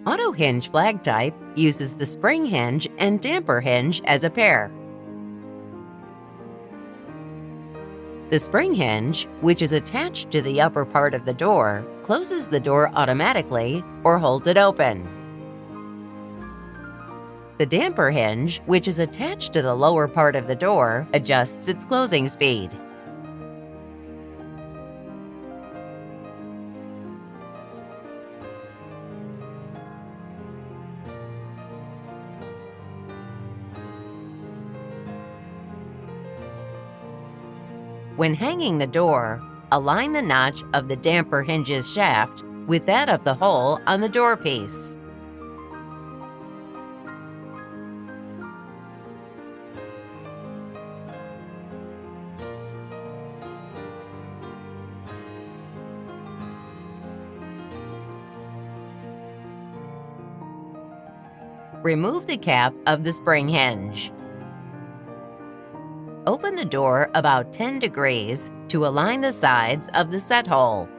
AUTO-HINGE Flag Type uses the spring hinge and damper hinge as a pair. The spring hinge, which is attached to the upper part of the door, closes the door automatically or holds it open. The damper hinge, which is attached to the lower part of the door, adjusts its closing speed. When hanging the door, align the notch of the damper hinge's shaft with that of the hole on the door piece. Remove the cap of the spring hinge. Open the door about 10 degrees to align the sides of the set hole.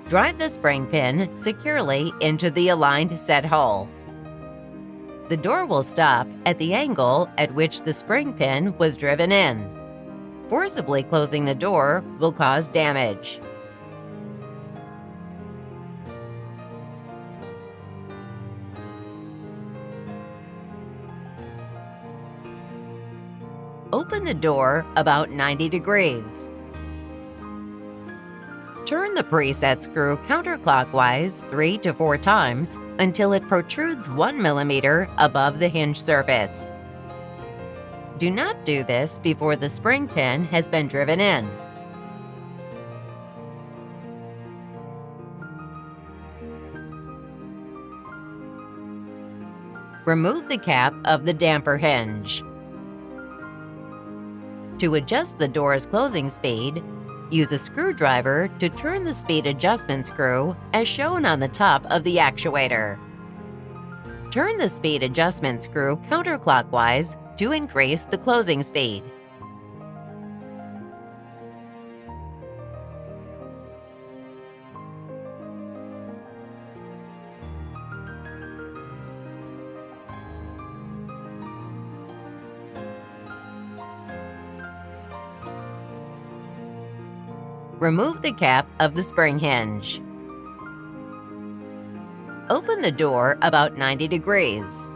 Drive the spring pin securely into the aligned set hole. The door will stop at the angle at which the spring pin was driven in. Forcibly closing the door will cause damage. Open the door about 90 degrees. Turn the preset screw counterclockwise 3 to 4 times until it protrudes 1 millimeter above the hinge surface. Do not do this before the spring pin has been driven in. Remove the cap of the damper hinge. To adjust the door's closing speed, use a screwdriver to turn the speed adjustment screw as shown on the top of the actuator. Turn the speed adjustment screw counterclockwise to increase the closing speed. Remove the cap of the spring hinge. Open the door about 90 degrees.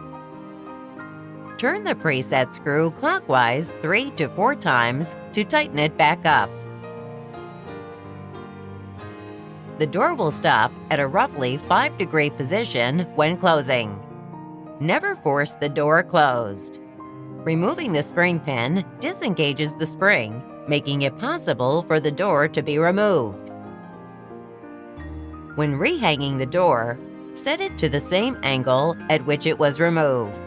Turn the preset screw clockwise 3 to 4 times to tighten it back up. The door will stop at a roughly 5-degree position when closing. Never force the door closed. Removing the spring pin disengages the spring, making it possible for the door to be removed. When rehanging the door, set it to the same angle at which it was removed.